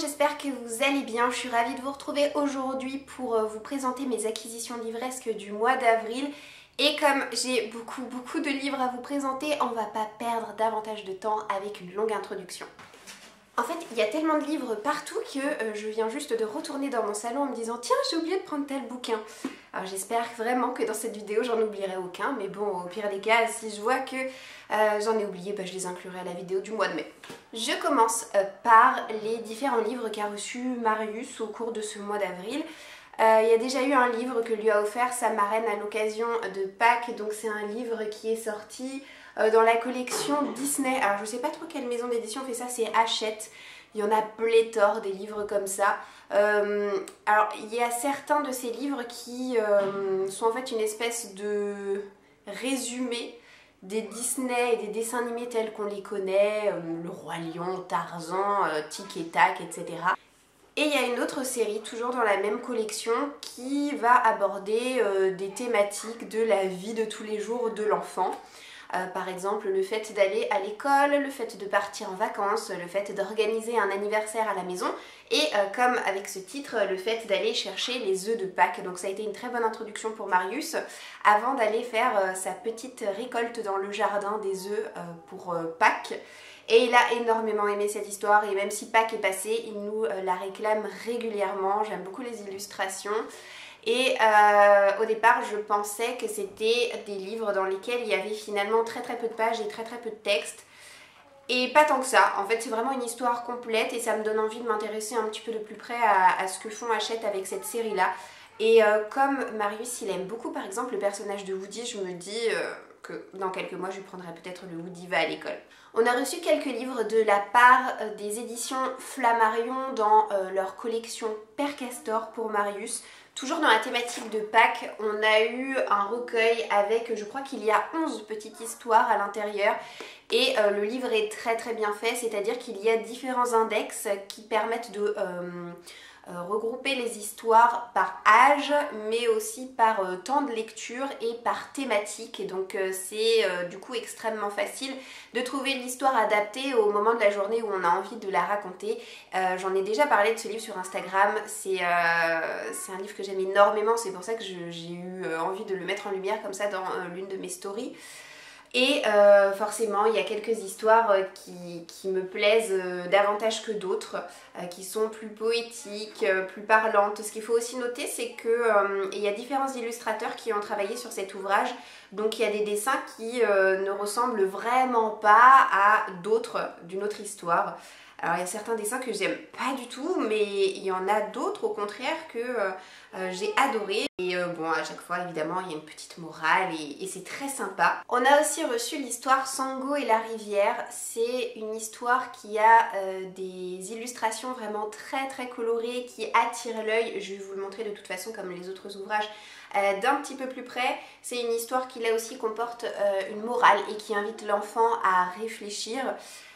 monde, j'espère que vous allez bien. Je suis ravie de vous retrouver aujourd'hui pour vous présenter mes acquisitions livresques du mois d'avril. Et comme j'ai beaucoup de livres à vous présenter, on va pas perdre davantage de temps avec une longue introduction. En fait, il y a tellement de livres partout que je viens juste de retourner dans mon salon en me disant tiens, j'ai oublié de prendre tel bouquin. Alors j'espère vraiment que dans cette vidéo j'en oublierai aucun, mais bon, au pire des cas, si je vois que j'en ai oublié, je les inclurai à la vidéo du mois de mai. Je commence par les différents livres qu'a reçu Marius au cours de ce mois d'avril. Il y a déjà eu un livre que lui a offert sa marraine à l'occasion de Pâques, donc c'est un livre qui est sorti dans la collection Disney. Alors je sais pas trop quelle maison d'édition fait ça, c'est Hachette. Il y en a pléthore des livres comme ça. Alors il y a certains de ces livres qui sont en fait une espèce de résumé des Disney et des dessins animés tels qu'on les connaît, Le Roi Lion, Tarzan, Tic et Tac, etc. Et il y a une autre série, toujours dans la même collection, qui va aborder des thématiques de la vie de tous les jours de l'enfant. Par exemple, le fait d'aller à l'école, le fait de partir en vacances, le fait d'organiser un anniversaire à la maison et comme avec ce titre, le fait d'aller chercher les œufs de Pâques. Donc ça a été une très bonne introduction pour Marius avant d'aller faire sa petite récolte dans le jardin des œufs pour Pâques. Et il a énormément aimé cette histoire et même si Pâques est passé, il nous la réclame régulièrement. J'aime beaucoup les illustrations. Et au départ je pensais que c'était des livres dans lesquels il y avait finalement très peu de pages et très peu de texte. Et pas tant que ça, en fait c'est vraiment une histoire complète et ça me donne envie de m'intéresser un petit peu de plus près à ce que font Hachette avec cette série là. Et comme Marius il aime beaucoup par exemple le personnage de Woody, je me dis que dans quelques mois je lui prendrai peut-être le Woody va à l'école. On a reçu quelques livres de la part des éditions Flammarion dans leur collection Père Castor pour Marius. Toujours dans la thématique de Pâques, on a eu un recueil avec, je crois qu'il y a 11 petites histoires à l'intérieur et le livre est très bien fait, c'est-à-dire qu'il y a différents index qui permettent de regrouper les histoires par âge mais aussi par temps de lecture et par thématique et donc c'est du coup extrêmement facile de trouver l'histoire adaptée au moment de la journée où on a envie de la raconter. J'en ai déjà parlé de ce livre sur Instagram, c'est un livre que j'aime énormément, c'est pour ça que j'ai eu envie de le mettre en lumière comme ça dans l'une de mes stories. Et forcément il y a quelques histoires qui me plaisent davantage que d'autres, qui sont plus poétiques, plus parlantes. Ce qu'il faut aussi noter c'est que il y a différents illustrateurs qui ont travaillé sur cet ouvrage, donc il y a des dessins qui ne ressemblent vraiment pas à d'autres d'une autre histoire. Alors il y a certains dessins que j'aime pas du tout, mais il y en a d'autres au contraire que j'ai adoré. Et bon, à chaque fois évidemment il y a une petite morale et c'est très sympa. On a aussi reçu l'histoire Sango et la rivière. C'est une histoire qui a des illustrations vraiment très colorées qui attirent l'œil. Je vais vous le montrer de toute façon comme les autres ouvrages d'un petit peu plus près. C'est une histoire qui là aussi comporte une morale et qui invite l'enfant à réfléchir.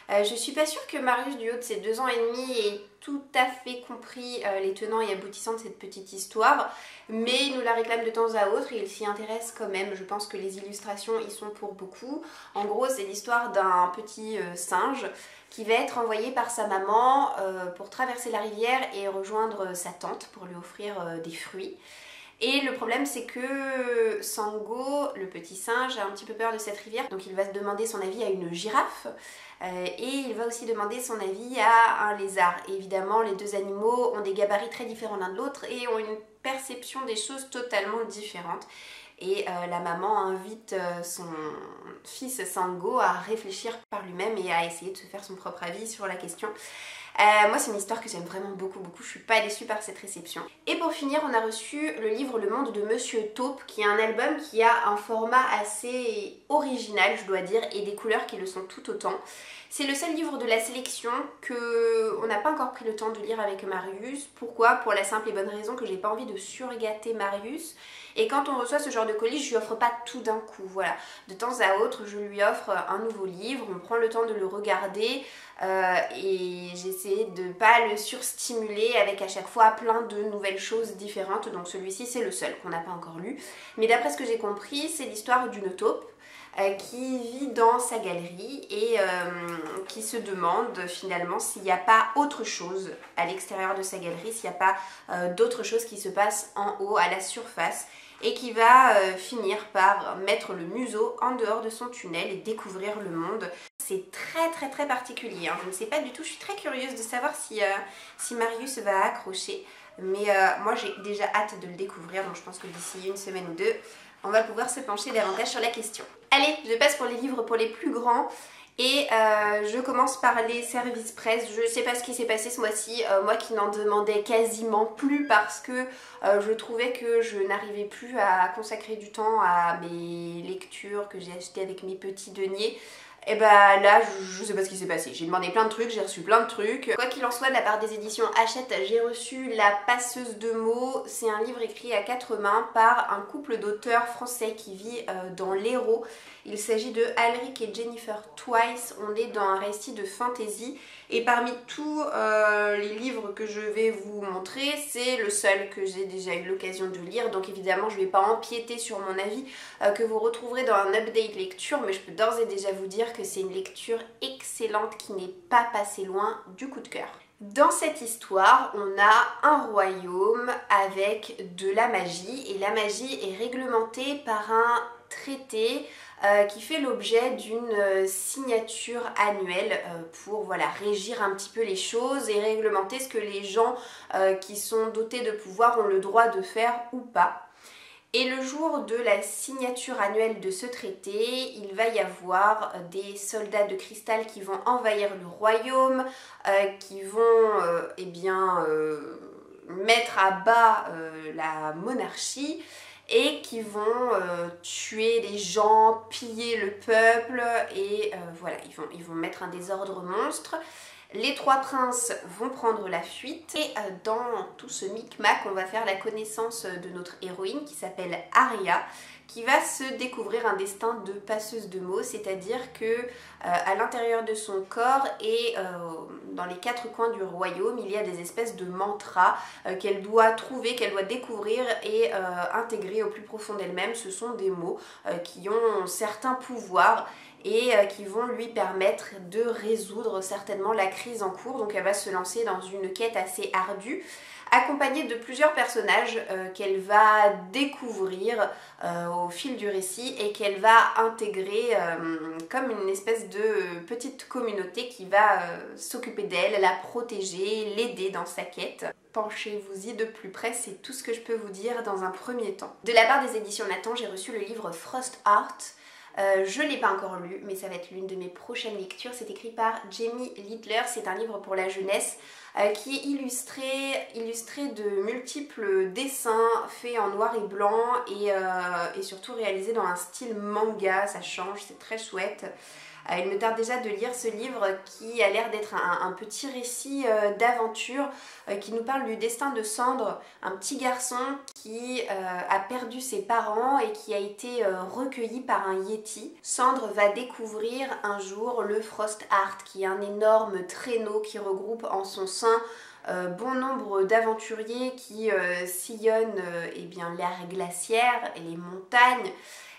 Je suis pas sûre que Marius, du haut de ses 2 ans et demi, ait tout à fait compris les tenants et aboutissants de cette petite histoire, mais il nous la réclame de temps à autre et il s'y intéresse quand même. Je pense que les illustrations y sont pour beaucoup. En gros, c'est l'histoire d'un petit singe qui va être envoyé par sa maman pour traverser la rivière et rejoindre sa tante pour lui offrir des fruits. Et le problème c'est que Sango, le petit singe, a un petit peu peur de cette rivière, donc il va demander son avis à une girafe et il va aussi demander son avis à un lézard. Et évidemment les deux animaux ont des gabarits très différents l'un de l'autre et ont une perception des choses totalement différentes. Et la maman invite son fils Sango à réfléchir par lui-même et à essayer de se faire son propre avis sur la question. Moi c'est une histoire que j'aime vraiment beaucoup, je suis pas déçue par cette réception. Et pour finir on a reçu le livre Le Monde de Monsieur Taupe, qui est un album qui a un format assez original je dois dire et des couleurs qui le sont tout autant. C'est le seul livre de la sélection qu'on n'a pas encore pris le temps de lire avec Marius. Pourquoi? Pour la simple et bonne raison que j'ai pas envie de surgâter Marius. Et quand on reçoit ce genre de colis, je lui offre pas tout d'un coup, voilà. De temps à autre, je lui offre un nouveau livre, on prend le temps de le regarder et j'essaie de pas le surstimuler avec à chaque fois plein de nouvelles choses différentes. Donc celui-ci, c'est le seul qu'on n'a pas encore lu. Mais d'après ce que j'ai compris, c'est l'histoire d'une taupe qui vit dans sa galerie et qui se demande finalement s'il n'y a pas autre chose à l'extérieur de sa galerie, s'il n'y a pas d'autre chose qui se passe en haut, à la surface, et qui va finir par mettre le museau en dehors de son tunnel et découvrir le monde. C'est très particulier, hein. Je ne sais pas du tout, je suis très curieuse de savoir si Marius va accrocher, mais moi j'ai déjà hâte de le découvrir, donc je pense que d'ici une semaine ou deux, on va pouvoir se pencher davantage sur la question. Allez, je passe pour les livres pour les plus grands. Et je commence par les services presse. Je sais pas ce qui s'est passé ce mois-ci, moi qui n'en demandais quasiment plus parce que je trouvais que je n'arrivais plus à consacrer du temps à mes lectures que j'ai achetées avec mes petits deniers. Et bah là, je sais pas ce qui s'est passé. J'ai demandé plein de trucs, j'ai reçu plein de trucs. Quoi qu'il en soit, de la part des éditions Hachette, j'ai reçu La Passeuse de mots. C'est un livre écrit à 4 mains par un couple d'auteurs français qui vit dans l'Hérault. Il s'agit de Alric et Jennifer Twice. On est dans un récit de fantasy. Et parmi tous les livres que je vais vous montrer, c'est le seul que j'ai déjà eu l'occasion de lire. Donc évidemment, je ne vais pas empiéter sur mon avis que vous retrouverez dans un update lecture. Mais je peux d'ores et déjà vous dire que c'est une lecture excellente qui n'est pas passée loin du coup de cœur. Dans cette histoire, on a un royaume avec de la magie. Et la magie est réglementée par un traité qui fait l'objet d'une signature annuelle pour voilà, régir un petit peu les choses et réglementer ce que les gens qui sont dotés de pouvoir ont le droit de faire ou pas. Et le jour de la signature annuelle de ce traité, il va y avoir des soldats de cristal qui vont envahir le royaume, qui vont mettre à bas la monarchie et qui vont tuer les gens, piller le peuple et voilà, ils vont mettre un désordre monstre. Les trois princes vont prendre la fuite et dans tout ce micmac, on va faire la connaissance de notre héroïne qui s'appelle Aria, qui va se découvrir un destin de passeuse de mots, c'est-à-dire que à l'intérieur de son corps et dans les 4 coins du royaume, il y a des espèces de mantras qu'elle doit trouver, qu'elle doit découvrir et intégrer au plus profond d'elle-même. Ce sont des mots qui ont certains pouvoirs et qui vont lui permettre de résoudre certainement la crise en cours. Donc elle va se lancer dans une quête assez ardue, accompagnée de plusieurs personnages qu'elle va découvrir au fil du récit et qu'elle va intégrer comme une espèce de petite communauté qui va s'occuper d'elle, la protéger, l'aider dans sa quête. Penchez-vous-y de plus près, c'est tout ce que je peux vous dire dans un premier temps. De la part des éditions Nathan, j'ai reçu le livre Frost Art. Je ne l'ai pas encore lu, mais ça va être l'une de mes prochaines lectures. C'est écrit par Jamie Littler, c'est un livre pour la jeunesse qui est illustré de multiples dessins faits en noir et blanc et surtout réalisé dans un style manga. Ça change, c'est très chouette. Il me tarde déjà de lire ce livre qui a l'air d'être un petit récit d'aventure qui nous parle du destin de Sandre, un petit garçon qui a perdu ses parents et qui a été recueilli par un yéti. Sandre va découvrir un jour le Frost Art, qui est un énorme traîneau qui regroupe en son sein bon nombre d'aventuriers qui sillonnent l'air glaciaire et les montagnes.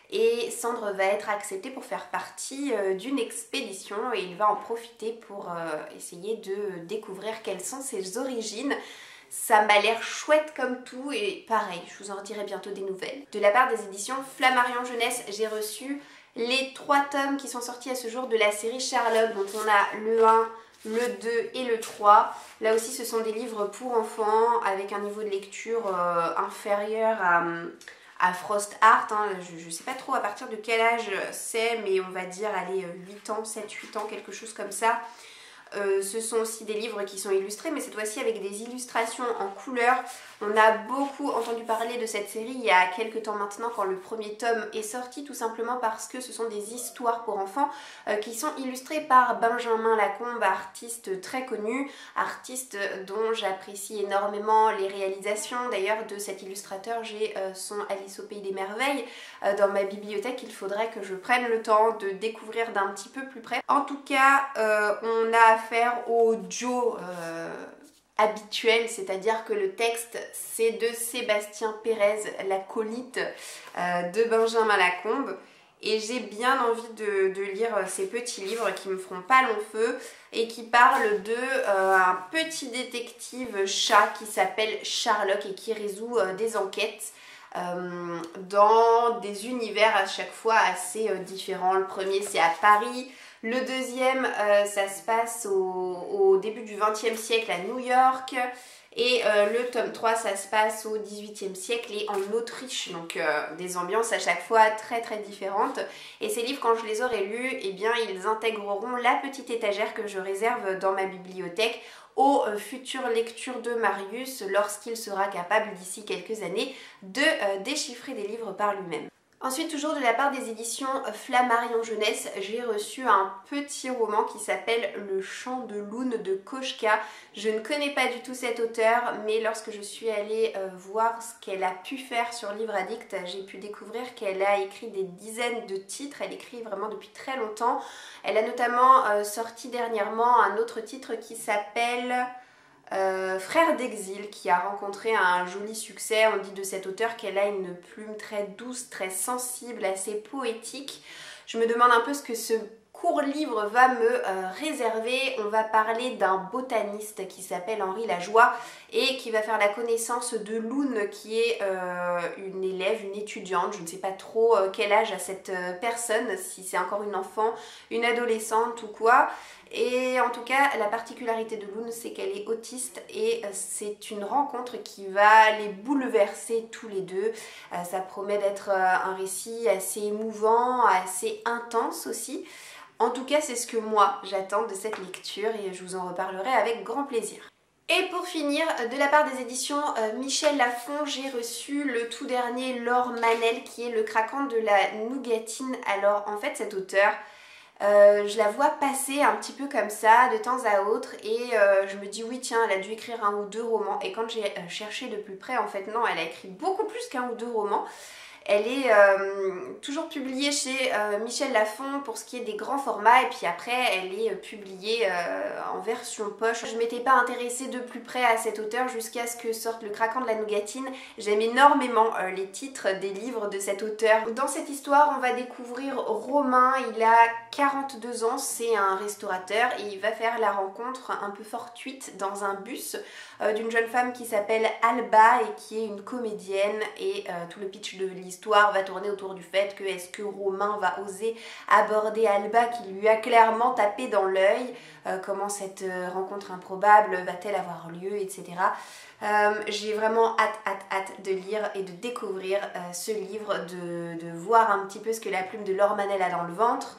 Et Sandre va être accepté pour faire partie d'une expédition et il va en profiter pour essayer de découvrir quelles sont ses origines. Ça m'a l'air chouette comme tout et pareil, je vous en redirai bientôt des nouvelles. De la part des éditions Flammarion Jeunesse, j'ai reçu les 3 tomes qui sont sortis à ce jour de la série Sherlock. Donc on a le 1, le 2 et le 3. Là aussi ce sont des livres pour enfants avec un niveau de lecture inférieur à Frost Art, hein. Je sais pas trop à partir de quel âge c'est, mais on va dire allez 8 ans, 7-8 ans, quelque chose comme ça. Ce sont aussi des livres qui sont illustrés, mais cette fois-ci avec des illustrations en couleur. On a beaucoup entendu parler de cette série il y a quelques temps maintenant quand le premier tome est sorti, tout simplement parce que ce sont des histoires pour enfants qui sont illustrées par Benjamin Lacombe, artiste très connu, artiste dont j'apprécie énormément les réalisations. D'ailleurs de cet illustrateur j'ai son Alice au Pays des Merveilles dans ma bibliothèque. Il faudrait que je prenne le temps de découvrir d'un petit peu plus près. En tout cas on a affaire au duo habituel, c'est-à-dire que le texte c'est de Sébastien Pérez, l'acolyte de Benjamin Lacombe, et j'ai bien envie de lire ces petits livres qui me feront pas long feu et qui parlent de un petit détective chat qui s'appelle Sherlock et qui résout des enquêtes dans des univers à chaque fois assez différents. Le premier c'est à Paris, le deuxième ça se passe au début du XXe siècle à New York. Et le tome 3 ça se passe au XVIIIe siècle et en Autriche, donc des ambiances à chaque fois très très différentes. Et ces livres, quand je les aurai lus, eh bien ils intégreront la petite étagère que je réserve dans ma bibliothèque aux futures lectures de Marius lorsqu'il sera capable d'ici quelques années de déchiffrer des livres par lui-même. Ensuite, toujours de la part des éditions Flammarion Jeunesse, j'ai reçu un petit roman qui s'appelle Le Chant de Loon de Koshka. Je ne connais pas du tout cette auteure, mais lorsque je suis allée voir ce qu'elle a pu faire sur Livre Addict, j'ai pu découvrir qu'elle a écrit des dizaines de titres. Elle écrit vraiment depuis très longtemps. Elle a notamment sorti dernièrement un autre titre qui s'appelle Frère d'exil, qui a rencontré un joli succès. On dit de cette auteure qu'elle a une plume très douce, très sensible, assez poétique. Je me demande un peu ce que ce court livre va me réserver. On va parler d'un botaniste qui s'appelle Henri Lajoie et qui va faire la connaissance de Loon, qui est une élève, une étudiante. Je ne sais pas trop quel âge a cette personne, si c'est encore une enfant, une adolescente ou quoi. Et en tout cas, la particularité de Loon, c'est qu'elle est autiste et c'est une rencontre qui va les bouleverser tous les deux. Ça promet d'être un récit assez émouvant, assez intense aussi. En tout cas, c'est ce que moi j'attends de cette lecture et je vous en reparlerai avec grand plaisir. Et pour finir, de la part des éditions Michel Lafon, j'ai reçu le tout dernier Laure Manel qui est Le Craquant de la Nougatine. Alors en fait, cette auteure, je la vois passer un petit peu comme ça de temps à autre et je me dis oui tiens, elle a dû écrire un ou deux romans. Et quand j'ai cherché de plus près, en fait non, elle a écrit beaucoup plus qu'un ou deux romans. Elle est toujours publiée chez Michel Lafon pour ce qui est des grands formats et puis après elle est publiée en version poche. Je ne m'étais pas intéressée de plus près à cette auteure jusqu'à ce que sorte Le Craquant de la Nougatine. J'aime énormément les titres des livres de cette auteure. Dans cette histoire, on va découvrir Romain. Il a 42 ans, c'est un restaurateur et il va faire la rencontre un peu fortuite dans un bus d'une jeune femme qui s'appelle Alba et qui est une comédienne et tout le pitch de l'histoire va tourner autour du fait que est-ce que Romain va oser aborder Alba qui lui a clairement tapé dans l'œil, comment cette rencontre improbable va-t-elle avoir lieu, etc. J'ai vraiment hâte de lire et de découvrir ce livre, de voir un petit peu ce que la plume de Laure Manel a dans le ventre.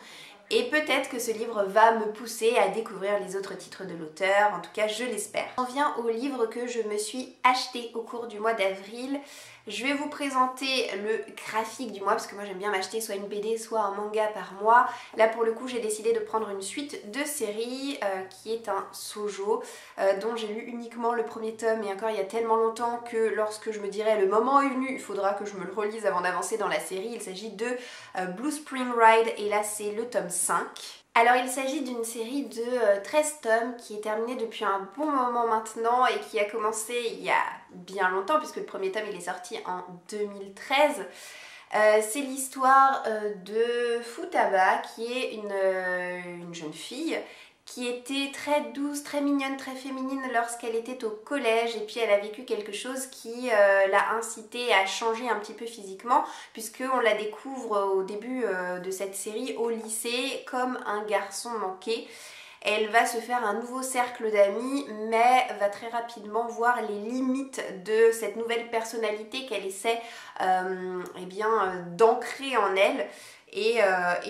Et peut-être que ce livre va me pousser à découvrir les autres titres de l'auteur, en tout cas je l'espère. On vient au livre que je me suis acheté au cours du mois d'avril. Je vais vous présenter le graphique du mois parce que moi j'aime bien m'acheter soit une BD soit un manga par mois. Là pour le coup j'ai décidé de prendre une suite de séries qui est un shoujo dont j'ai lu uniquement le premier tome et encore il y a tellement longtemps que lorsque je me dirais le moment est venu, il faudra que je me le relise avant d'avancer dans la série. Il s'agit de Blue Spring Ride et là c'est le tome 5. Alors il s'agit d'une série de 13 tomes qui est terminée depuis un bon moment maintenant et qui a commencé il y a bien longtemps puisque le premier tome il est sorti en 2013. C'est l'histoire de Futaba qui est une jeune fille qui était très douce, très mignonne, très féminine lorsqu'elle était au collège et puis elle a vécu quelque chose qui l'a incitée à changer un petit peu physiquement puisqu'on la découvre au début de cette série au lycée comme un garçon manqué. Elle va se faire un nouveau cercle d'amis mais va très rapidement voir les limites de cette nouvelle personnalité qu'elle essaie d'ancrer en elle. Et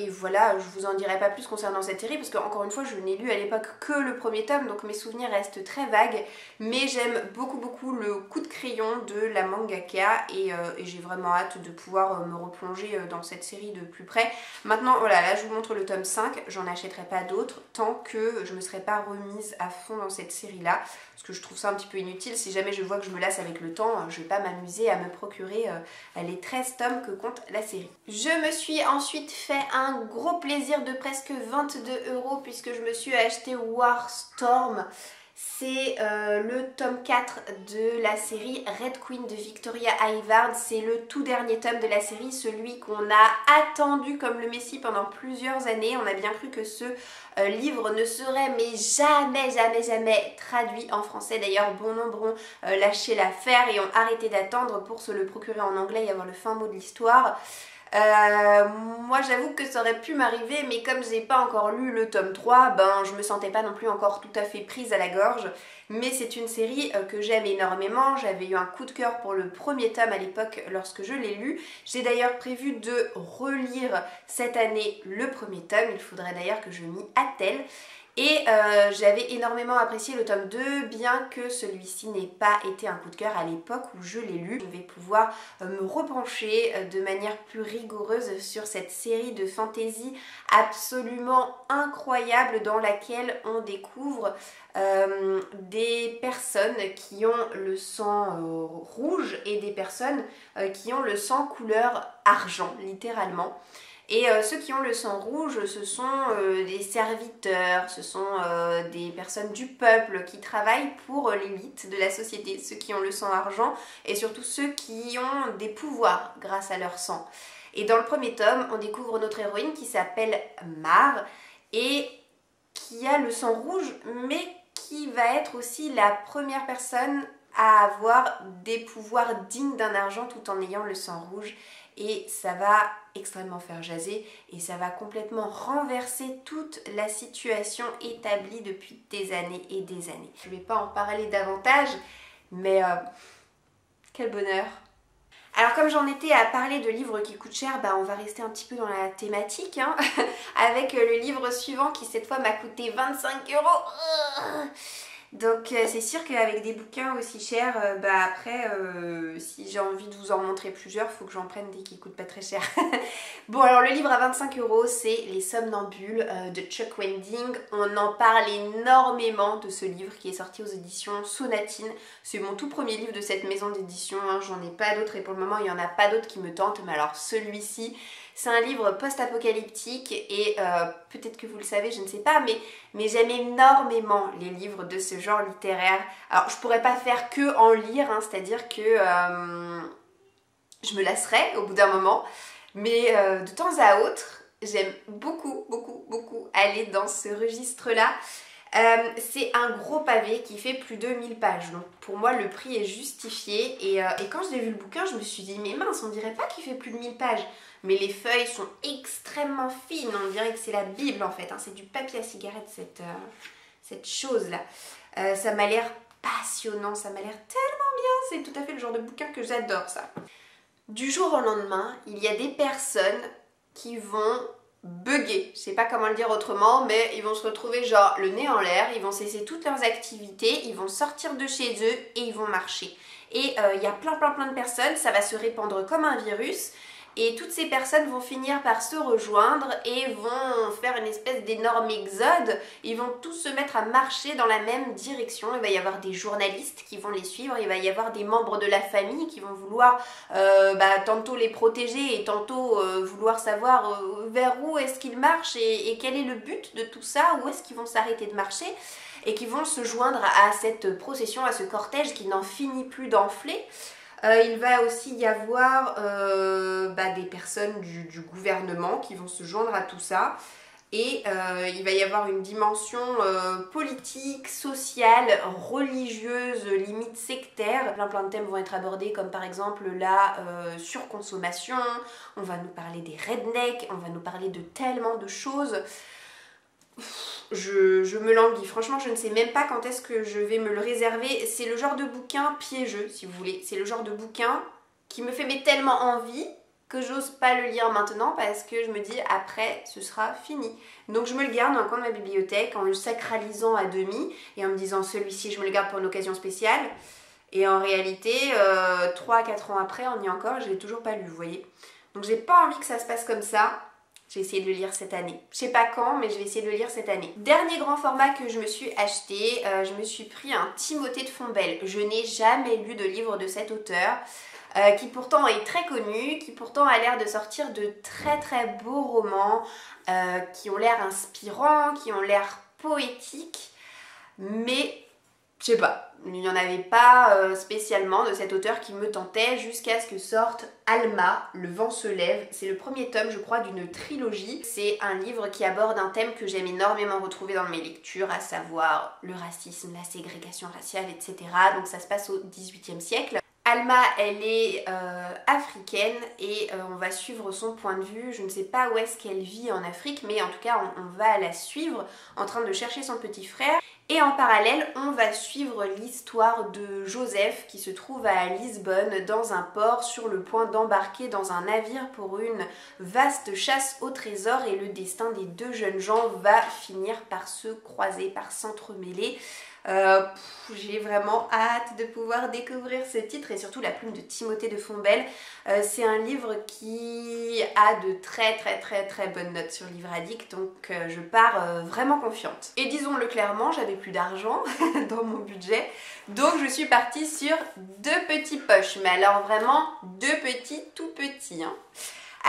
voilà, je vous en dirai pas plus concernant cette série parce que encore une fois je n'ai lu à l'époque que le premier tome donc mes souvenirs restent très vagues mais j'aime beaucoup le coup de crayon de la mangaka et j'ai vraiment hâte de pouvoir me replonger dans cette série de plus près. Maintenant voilà, là je vous montre le tome 5, j'en achèterai pas d'autres tant que je me serai pas remise à fond dans cette série là parce que je trouve ça un petit peu inutile. Si jamais je vois que je me lasse avec le temps, je vais pas m'amuser à me procurer les 13 tomes que compte la série. Je me suis ensuite fait un gros plaisir de presque 22 € puisque je me suis acheté War Storm. C'est le tome 4 de la série Red Queen de Victoria Aveyard. C'est le tout dernier tome de la série, celui qu'on a attendu comme le Messie pendant plusieurs années. On a bien cru que ce livre ne serait mais jamais traduit en français. D'ailleurs, bon nombre ont lâché l'affaire et ont arrêté d'attendre pour se le procurer en anglais et avoir le fin mot de l'histoire. Moi j'avoue que ça aurait pu m'arriver, mais comme j'ai pas encore lu le tome 3, ben je me sentais pas non plus encore tout à fait prise à la gorge. Mais c'est une série que j'aime énormément. J'avais eu un coup de cœur pour le premier tome à l'époque lorsque je l'ai lu. J'ai d'ailleurs prévu de relire cette année le premier tome. Il faudrait d'ailleurs que je m'y attelle. Et j'avais énormément apprécié le tome 2, bien que celui-ci n'ait pas été un coup de cœur à l'époque où je l'ai lu. Je vais pouvoir me repencher de manière plus rigoureuse sur cette série de fantasy absolument incroyable dans laquelle on découvre des personnes qui ont le sang rouge et des personnes qui ont le sang couleur argent, littéralement. Et ceux qui ont le sang rouge, ce sont des serviteurs, ce sont des personnes du peuple qui travaillent pour l'élite de la société, ceux qui ont le sang argent et surtout ceux qui ont des pouvoirs grâce à leur sang. Et dans le premier tome, on découvre notre héroïne qui s'appelle Mar et qui a le sang rouge, mais qui va être aussi la première personne à avoir des pouvoirs dignes d'un argent tout en ayant le sang rouge. Et ça va extrêmement faire jaser et ça va complètement renverser toute la situation établie depuis des années et des années. Je ne vais pas en parler davantage, mais quel bonheur! Alors comme j'en étais à parler de livres qui coûtent cher, bah on va rester un petit peu dans la thématique hein, avec le livre suivant qui cette fois m'a coûté 25 €. Donc c'est sûr qu'avec des bouquins aussi chers, bah après si j'ai envie de vous en montrer plusieurs, faut que j'en prenne des qui coûtent pas très cher. Bon alors le livre à 25 €, c'est Les Somnambules de Chuck Wendig. On en parle énormément de ce livre qui est sorti aux éditions Sonatine. C'est mon tout premier livre de cette maison d'édition, hein. J'en ai pas d'autres et pour le moment il n'y en a pas d'autres qui me tentent, mais alors celui-ci... C'est un livre post-apocalyptique et peut-être que vous le savez, je ne sais pas, mais j'aime énormément les livres de ce genre littéraire. Alors je pourrais pas faire que en lire, hein, c'est-à-dire que je me lasserais au bout d'un moment, mais de temps à autre, j'aime beaucoup aller dans ce registre-là. C'est un gros pavé qui fait plus de 1000 pages, donc pour moi le prix est justifié et quand j'ai vu le bouquin je me suis dit mais mince, on dirait pas qu'il fait plus de 1000 pages, mais les feuilles sont extrêmement fines, on dirait que c'est la Bible en fait, hein. C'est du papier à cigarette cette chose là. Ça m'a l'air passionnant, ça m'a l'air tellement bien, c'est tout à fait le genre de bouquin que j'adore ça. Du jour au lendemain, il y a des personnes qui vont bugger, je sais pas comment le dire autrement, mais ils vont se retrouver genre le nez en l'air, ils vont cesser toutes leurs activités, ils vont sortir de chez eux et ils vont marcher. Et il y a plein de personnes, ça va se répandre comme un virus. Et toutes ces personnes vont finir par se rejoindre et vont faire une espèce d'énorme exode. Ils vont tous se mettre à marcher dans la même direction. Il va y avoir des journalistes qui vont les suivre. Il va y avoir des membres de la famille qui vont vouloir tantôt les protéger et tantôt vouloir savoir vers où est-ce qu'ils marchent et quel est le but de tout ça. Où est-ce qu'ils vont s'arrêter de marcher et qui vont se joindre à cette procession, à ce cortège qui n'en finit plus d'enfler. Il va aussi y avoir des personnes du gouvernement qui vont se joindre à tout ça et il va y avoir une dimension politique, sociale, religieuse, limite sectaire. Plein de thèmes vont être abordés comme par exemple la surconsommation, on va nous parler des rednecks, on va nous parler de tellement de choses. Je me languis, franchement je ne sais même pas quand est-ce que je vais me le réserver. C'est le genre de bouquin piégeux si vous voulez, c'est le genre de bouquin qui me fait mais tellement envie que j'ose pas le lire maintenant parce que je me dis après ce sera fini. Donc je me le garde dans un coin de ma bibliothèque en le sacralisant à demi et en me disant celui-ci je me le garde pour une occasion spéciale. Et en réalité 3 à 4 ans après on y est encore, je l'ai toujours pas lu, vous voyez. Donc j'ai pas envie que ça se passe comme ça. J'ai essayé de le lire cette année. Je sais pas quand, mais je vais essayer de le lire cette année. Dernier grand format que je me suis acheté, je me suis pris un Timothée de Fontbelle. Je n'ai jamais lu de livre de cet auteur, qui pourtant est très connu, qui pourtant a l'air de sortir de très beaux romans, qui ont l'air inspirants, qui ont l'air poétiques, mais je sais pas, il n'y en avait pas spécialement de cet auteur qui me tentait jusqu'à ce que sorte Alma, Le vent se lève. C'est le premier tome, je crois, d'une trilogie. C'est un livre qui aborde un thème que j'aime énormément retrouver dans mes lectures, à savoir le racisme, la ségrégation raciale, etc. Donc ça se passe au XVIIIe siècle. Alma, elle est africaine et on va suivre son point de vue. Je ne sais pas où est-ce qu'elle vit en Afrique, mais en tout cas, on va la suivre en train de chercher son petit frère. Et en parallèle, on va suivre l'histoire de Joseph qui se trouve à Lisbonne dans un port sur le point d'embarquer dans un navire pour une vaste chasse au trésor et le destin des deux jeunes gens va finir par se croiser, par s'entremêler. J'ai vraiment hâte de pouvoir découvrir ce titre et surtout la plume de Timothée de Fontbelle. C'est un livre qui a de très bonnes notes sur Livre Addict, donc je pars vraiment confiante. Et disons-le clairement, j'avais plus d'argent dans mon budget, donc je suis partie sur deux petits poches, mais alors vraiment deux petits, tout petits, hein.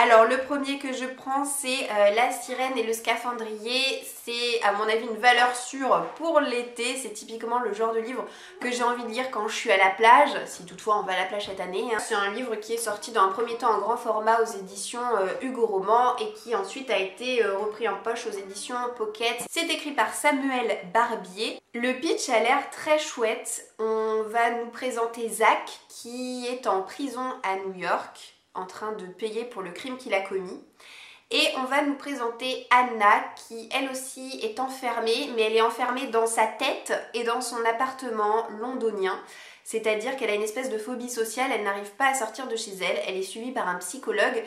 Alors le premier que je prends c'est La Sirène et le Scaphandrier. C'est à mon avis une valeur sûre pour l'été. C'est typiquement le genre de livre que j'ai envie de lire quand je suis à la plage, si toutefois on va à la plage cette année, hein. C'est un livre qui est sorti dans un premier temps en grand format aux éditions Hugo Roman et qui ensuite a été repris en poche aux éditions Pocket. C'est écrit par Samuel Barbier. Le pitch a l'air très chouette. On va nous présenter Zach qui est en prison à New York, en train de payer pour le crime qu'il a commis. Et on va nous présenter Anna qui elle aussi est enfermée, mais elle est enfermée dans sa tête et dans son appartement londonien. C'est-à-dire qu'elle a une espèce de phobie sociale, elle n'arrive pas à sortir de chez elle. Elle est suivie par un psychologue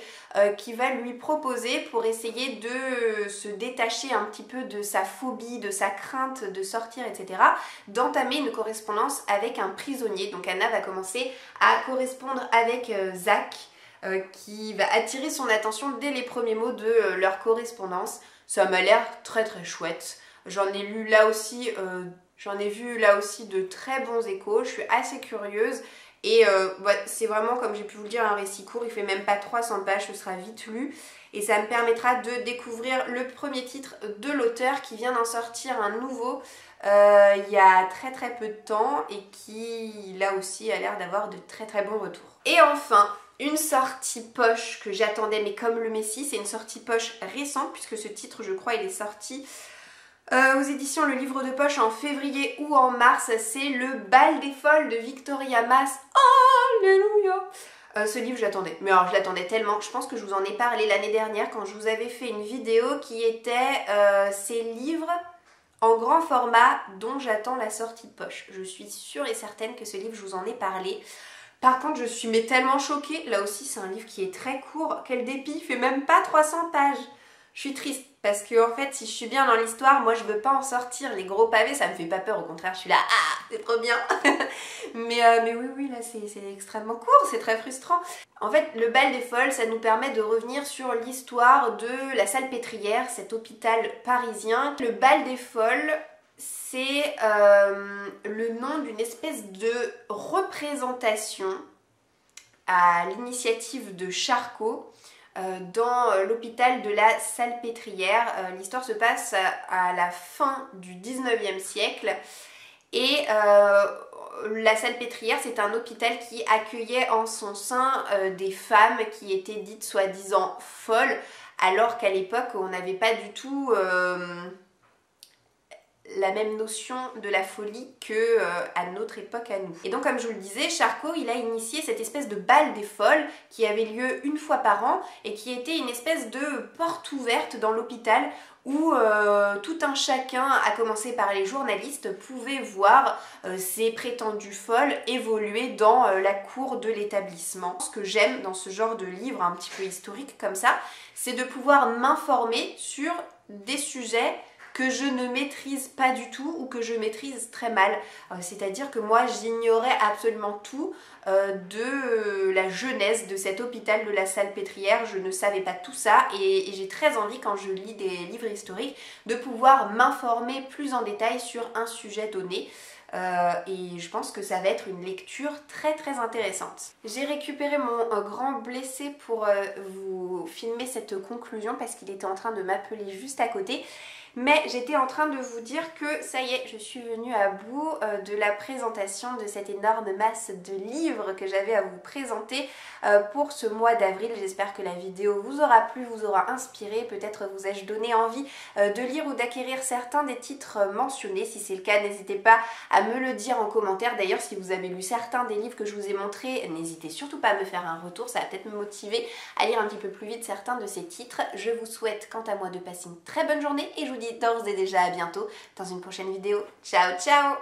qui va lui proposer, pour essayer de se détacher un petit peu de sa phobie, de sa crainte de sortir, etc., d'entamer une correspondance avec un prisonnier. Donc Anna va commencer à correspondre avec Zach, qui va attirer son attention dès les premiers mots de leur correspondance. Ça m'a l'air très chouette. J'en ai lu là aussi, j'en ai vu là aussi de très bons échos. Je suis assez curieuse et c'est vraiment, comme j'ai pu vous le dire, un récit court. Il fait même pas 300 pages, ce sera vite lu. Et ça me permettra de découvrir le premier titre de l'auteur qui vient d'en sortir un nouveau il y a très peu de temps et qui là aussi a l'air d'avoir de très bons retours. Et enfin, une sortie poche que j'attendais mais comme le Messie, c'est une sortie poche récente puisque ce titre je crois il est sorti aux éditions Le Livre de Poche en février ou en mars. C'est Le Bal des Folles de Victoria Mass. Alléluia. Ce livre je l'attendais, mais alors je l'attendais tellement. Je pense que je vous en ai parlé l'année dernière quand je vous avais fait une vidéo qui était ces livres en grand format dont j'attends la sortie de poche. Je suis sûre et certaine que ce livre je vous en ai parlé. Par contre, je suis mais tellement choquée. Là aussi, c'est un livre qui est très court. Quel dépit, il fait même pas 300 pages. Je suis triste parce que en fait, si je suis bien dans l'histoire, moi je veux pas en sortir. Les gros pavés, ça me fait pas peur. Au contraire, je suis là, ah, c'est trop bien. mais oui, là, c'est extrêmement court. C'est très frustrant. En fait, le Bal des Folles, ça nous permet de revenir sur l'histoire de la Salpêtrière, cet hôpital parisien. Le Bal des Folles, c'est le nom d'une espèce de représentation à l'initiative de Charcot dans l'hôpital de la Salpêtrière. L'histoire se passe à la fin du 19e siècle et la Salpêtrière, c'est un hôpital qui accueillait en son sein des femmes qui étaient dites soi-disant folles, alors qu'à l'époque on n'avait pas du tout la même notion de la folie que à notre époque à nous. Et donc comme je vous le disais, Charcot il a initié cette espèce de bal des folles qui avait lieu une fois par an et qui était une espèce de porte ouverte dans l'hôpital où tout un chacun, à commencer par les journalistes, pouvait voir ces prétendues folles évoluer dans la cour de l'établissement. Ce que j'aime dans ce genre de livre un petit peu historique comme ça, c'est de pouvoir m'informer sur des sujets que je ne maîtrise pas du tout ou que je maîtrise très mal. C'est-à-dire que moi j'ignorais absolument tout de la genèse de cet hôpital de la Salpêtrière. Je ne savais pas tout ça et j'ai très envie, quand je lis des livres historiques, de pouvoir m'informer plus en détail sur un sujet donné. Et je pense que ça va être une lecture très intéressante. J'ai récupéré mon grand blessé pour vous filmer cette conclusion parce qu'il était en train de m'appeler juste à côté. mais j'étais en train de vous dire que ça y est, je suis venue à bout de la présentation de cette énorme masse de livres que j'avais à vous présenter pour ce mois d'avril. J'espère que la vidéo vous aura plu, vous aura inspiré, peut-être vous ai-je donné envie de lire ou d'acquérir certains des titres mentionnés. Si c'est le cas, n'hésitez pas à me le dire en commentaire. D'ailleurs, si vous avez lu certains des livres que je vous ai montrés, n'hésitez surtout pas à me faire un retour, ça va peut-être me motiver à lire un petit peu plus vite certains de ces titres. Je vous souhaite quant à moi de passer une très bonne journée et je vous dis d'ores et déjà à bientôt dans une prochaine vidéo. Ciao ciao!